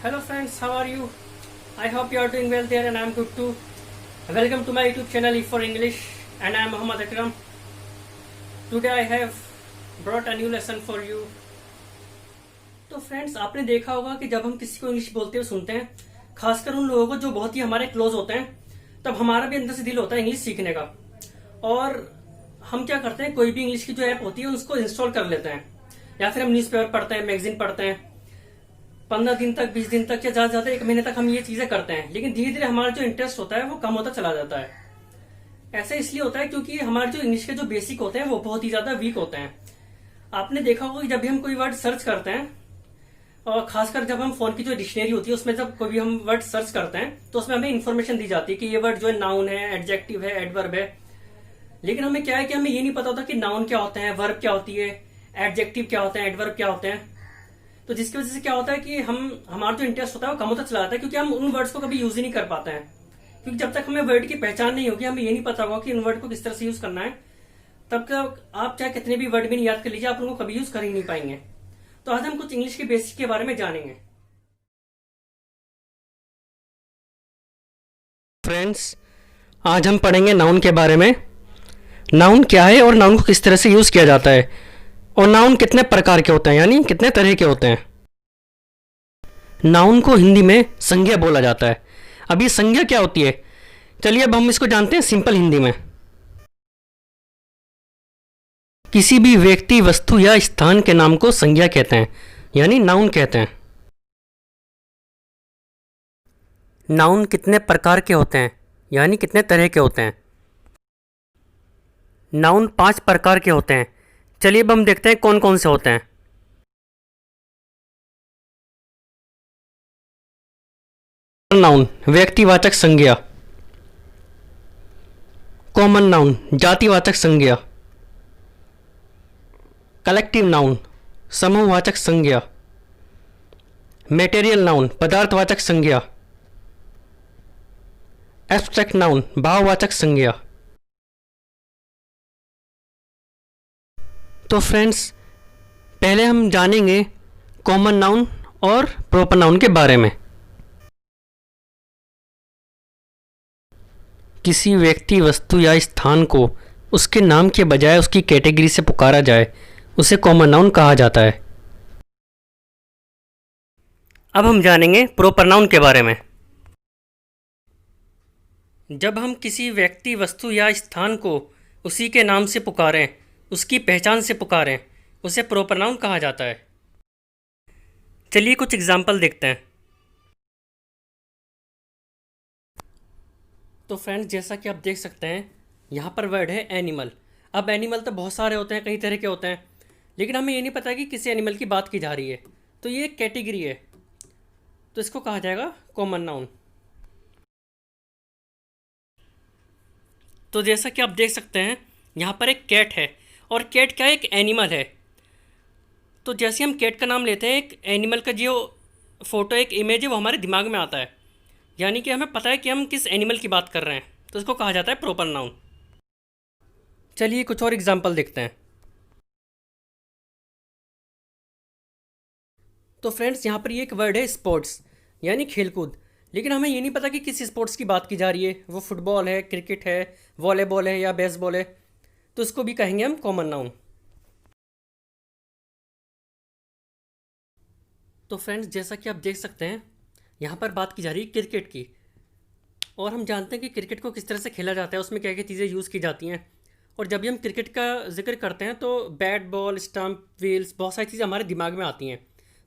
Hello friends, how are you? I hope you are doing well there and I am good too. Welcome to my YouTube channel E for English and I am Muhammad Akram. Today I have brought a new lesson for you. तो friends आपने देखा होगा कि जब हम किसी को English बोलते हुए सुनते हैं, खासकर उन लोगों को जो बहुत ही हमारे क्लोज होते हैं, तब हमारा भी अंदर से दिल होता है इंग्लिश सीखने का। और हम क्या करते हैं, कोई भी इंग्लिश की जो ऐप होती है उसको इंस्टॉल कर लेते हैं, या फिर हम न्यूज़पेपर पढ़ते हैं, मैगजीन पढ़ते हैं। 15 दिन तक, 20 दिन तक या ज्यादा ज्यादा 1 महीने तक हम ये चीजें करते हैं, लेकिन धीरे धीरे हमारा जो इंटरेस्ट होता है वो कम होता चला जाता है। ऐसा इसलिए होता है क्योंकि हमारे जो इंग्लिश के जो बेसिक होते हैं वो बहुत ही ज्यादा वीक होते हैं। आपने देखा होगा कि जब भी हम कोई वर्ड सर्च करते हैं, और खासकर जब हम फोन की जो डिक्शनरी होती है उसमें जब कोई भी हम वर्ड सर्च करते हैं तो उसमें हमें इन्फॉर्मेशन दी जाती है कि ये वर्ड जो है नाउन है, एडजेक्टिव है, एडवर्ब है। लेकिन हमें क्या है कि हमें ये नहीं पता होता कि नाउन क्या होते हैं, वर्ब क्या होती है, एडजेक्टिव क्या होते हैं, एडवर्ब क्या होते हैं। तो जिसकी वजह से क्या होता है कि हमारा जो इंटरेस्ट होता है वो कम होता चला जाता है, क्योंकि हम उन वर्ड्स को कभी यूज ही नहीं कर पाते हैं। क्योंकि जब तक हमें वर्ड की पहचान नहीं होगी, हमें ये नहीं पता होगा कि इन वर्ड को किस तरह से यूज करना है, तब तक आप चाहे कितने भी वर्ड भी नहीं याद कर लीजिए, आप उनको कभी यूज कर ही नहीं पाएंगे। तो आज हम कुछ इंग्लिश के बेसिक के बारे में जानेंगे। फ्रेंड्स, आज हम पढ़ेंगे नाउन के बारे में। नाउन क्या है और नाउन को किस तरह से यूज किया जाता है, और नाउन कितने प्रकार के होते हैं, यानी कितने तरह के होते हैं। नाउन को हिंदी में संज्ञा बोला जाता है। अब ये संज्ञा क्या होती है, चलिए अब हम इसको जानते हैं सिंपल हिंदी में। किसी भी व्यक्ति, वस्तु या स्थान के नाम को संज्ञा कहते हैं, यानी नाउन कहते हैं। नाउन कितने प्रकार के होते हैं, यानी कितने तरह के होते हैं। नाउन 5 प्रकार के होते हैं। चलिए अब हम देखते हैं कौन कौन से होते हैं। नाउन व्यक्तिवाचक संज्ञा। कॉमन नाउन जातिवाचक संज्ञा। कलेक्टिव नाउन समूहवाचक संज्ञा। मेटेरियल नाउन पदार्थवाचक संज्ञा। एब्स्ट्रैक्ट नाउन भाववाचक संज्ञा। तो फ्रेंड्स, पहले हम जानेंगे कॉमन नाउन और प्रॉपर नाउन के बारे में। किसी व्यक्ति, वस्तु या स्थान को उसके नाम के बजाय उसकी कैटेगरी से पुकारा जाए, उसे कॉमन नाउन कहा जाता है। अब हम जानेंगे प्रॉपर नाउन के बारे में। जब हम किसी व्यक्ति, वस्तु या स्थान को उसी के नाम से पुकारें, उसकी पहचान से पुकारें, उसे प्रॉपर नाउन कहा जाता है। चलिए कुछ एग्जाम्पल देखते हैं। तो फ्रेंड्स, जैसा कि आप देख सकते हैं यहाँ पर वर्ड है एनिमल। अब एनिमल तो बहुत सारे होते हैं, कई तरह के होते हैं, लेकिन हमें ये नहीं पता कि किसी एनिमल की बात की जा रही है। तो ये एक कैटेगरी है, तो इसको कहा जाएगा कॉमन नाउन। तो जैसा कि आप देख सकते हैं यहाँ पर एक कैट है, और कैट क्या है, एक एनिमल है। तो जैसे हम कैट का नाम लेते हैं, एक एनिमल का जो फोटो, एक इमेज है, वो हमारे दिमाग में आता है, यानी कि हमें पता है कि हम किस एनिमल की बात कर रहे हैं। तो इसको कहा जाता है प्रॉपर नाउन। चलिए कुछ और एग्जाम्पल देखते हैं। तो फ्रेंड्स, यहाँ पर ये एक वर्ड है स्पोर्ट्स, यानी खेलकूद, लेकिन हमें ये नहीं पता कि किस स्पोर्ट्स की बात की जा रही है, वो फुटबॉल है, क्रिकेट है, वॉलीबॉल है या बेसबॉल है। तो इसको भी कहेंगे हम कॉमन नाउन। तो फ्रेंड्स, जैसा कि आप देख सकते हैं यहाँ पर बात की जा रही है क्रिकेट की, और हम जानते हैं कि क्रिकेट को किस तरह से खेला जाता है, उसमें क्या क्या चीज़ें यूज़ की जाती हैं। और जब भी हम क्रिकेट का जिक्र करते हैं तो बैट, बॉल, स्टंप, व्हील्स, बहुत सारी चीज़ें हमारे दिमाग में आती हैं।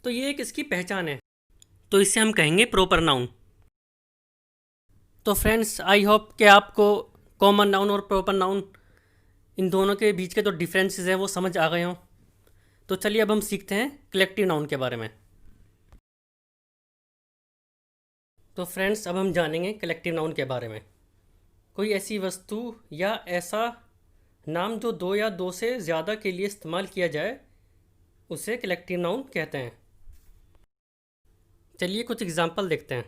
तो ये एक इसकी पहचान है, तो इसे हम कहेंगे प्रॉपर नाउन। तो फ्रेंड्स, आई होप कि आपको कॉमन नाउन और प्रॉपर नाउन, इन दोनों के बीच के जो डिफरेंसेस हैं वो समझ आ गए हों। तो चलिए अब हम सीखते हैं कलेक्टिव नाउन के बारे में। तो फ्रेंड्स, अब हम जानेंगे कलेक्टिव नाउन के बारे में। कोई ऐसी वस्तु या ऐसा नाम जो 2 या 2 से ज़्यादा के लिए इस्तेमाल किया जाए, उसे कलेक्टिव नाउन कहते हैं। चलिए कुछ एग्जांपल देखते हैं।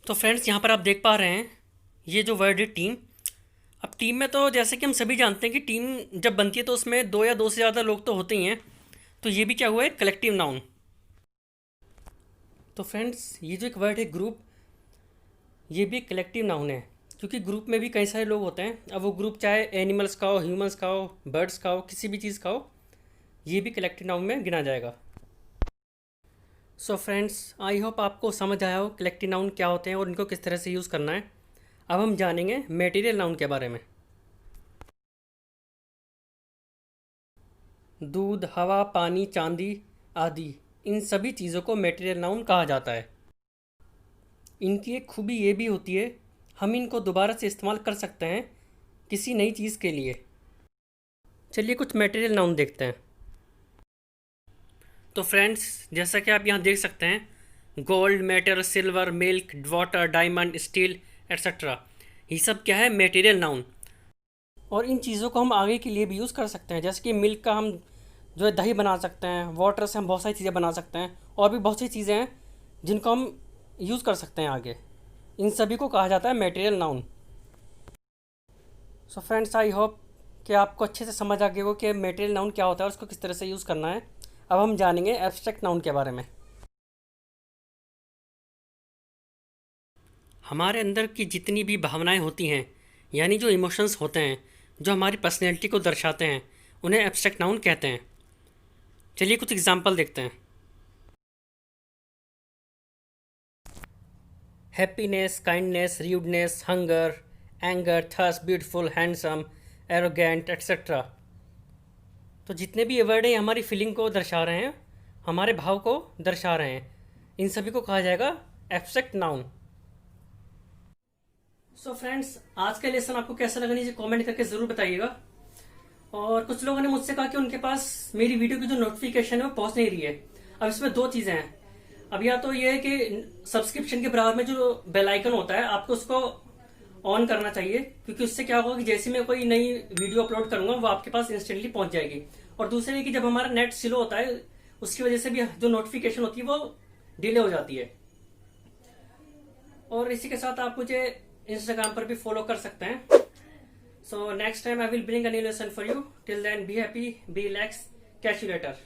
तो फ्रेंड्स, यहाँ पर आप देख पा रहे हैं ये जो वर्ड है टीम। अब टीम में तो जैसे कि हम सभी जानते हैं कि टीम जब बनती है तो उसमें 2 या 2 से ज़्यादा लोग तो होते ही हैं। तो ये भी क्या हुआ है, कलेक्टिव नाउन। तो फ्रेंड्स, ये जो एक वर्ड है ग्रुप, ये भी कलेक्टिव नाउन है, क्योंकि ग्रुप में भी कई सारे लोग होते हैं। अब वो ग्रुप चाहे एनिमल्स का हो, ह्यूमंस का हो, बर्ड्स का हो, किसी भी चीज़ का हो, ये भी कलेक्टिव नाउन में गिना जाएगा। सो फ्रेंड्स, आई होप आपको समझ आया हो कलेक्टिव नाउन क्या होते हैं और इनको किस तरह से यूज़ करना है। अब हम जानेंगे मटेरियल नाउन के बारे में। दूध, हवा, पानी, चांदी आदि, इन सभी चीज़ों को मटेरियल नाउन कहा जाता है। इनकी एक खूबी ये भी होती है, हम इनको दोबारा से इस्तेमाल कर सकते हैं किसी नई चीज़ के लिए। चलिए कुछ मटेरियल नाउन देखते हैं। तो फ्रेंड्स, जैसा कि आप यहाँ देख सकते हैं, gold, metal, silver, milk, water, diamond, steel etcetera, ये सब क्या है? Material noun. और इन चीज़ों को हम आगे के लिए भी यूज़ कर सकते हैं। जैसे कि मिल्क का हम जो है दही बना सकते हैं, वाटर से हम बहुत सारी चीज़ें बना सकते हैं, और भी बहुत सी चीज़ें हैं जिनको हम यूज़ कर सकते हैं आगे। इन सभी को कहा जाता है material noun. So friends, I hope कि आपको अच्छे से समझ आ गया हो कि मटेरियल नाउन क्या होता है और उसको किस तरह से यूज़ करना है। अब हम जानेंगे एब्स्ट्रैक्ट नाउन के बारे में। हमारे अंदर की जितनी भी भावनाएं होती हैं, यानी जो इमोशंस होते हैं, जो हमारी पर्सनैलिटी को दर्शाते हैं, उन्हें एब्स्ट्रैक्ट नाउन कहते हैं। चलिए कुछ एग्जांपल देखते हैं। Happiness, kindness, rudeness, hunger, anger, thirst, beautiful, handsome, arrogant etcetera. तो जितने भी ये वर्ड हैं, हमारी फीलिंग को दर्शा रहे हैं, हमारे भाव को दर्शा रहे हैं। इन सभी को कहा जाएगा एब्स्ट्रैक्ट नाउन। सो फ्रेंड्स, आज का लेसन आपको कैसा लगा नीचे कमेंट करके ज़रूर बताइएगा। और कुछ लोगों ने मुझसे कहा कि उनके पास मेरी वीडियो की जो नोटिफिकेशन है वो पहुंच नहीं रही है। अब इसमें दो चीज़ें हैं। अब या तो ये है कि सब्सक्रिप्शन के बराबर में जो बेल आइकन होता है, आपको उसको ऑन करना चाहिए, क्योंकि उससे क्या होगा कि जैसे मैं कोई नई वीडियो अपलोड करूंगा वो आपके पास इंस्टेंटली पहुंच जाएगी। और दूसरा है कि जब हमारा नेट स्लो होता है, उसकी वजह से भी जो नोटिफिकेशन होती है वो डिले हो जाती है। और इसी के साथ आप मुझे इंस्टाग्राम पर भी फॉलो कर सकते हैं। So next time I will bring a new lesson for you. Till then, be happy, be relax, catch you letter.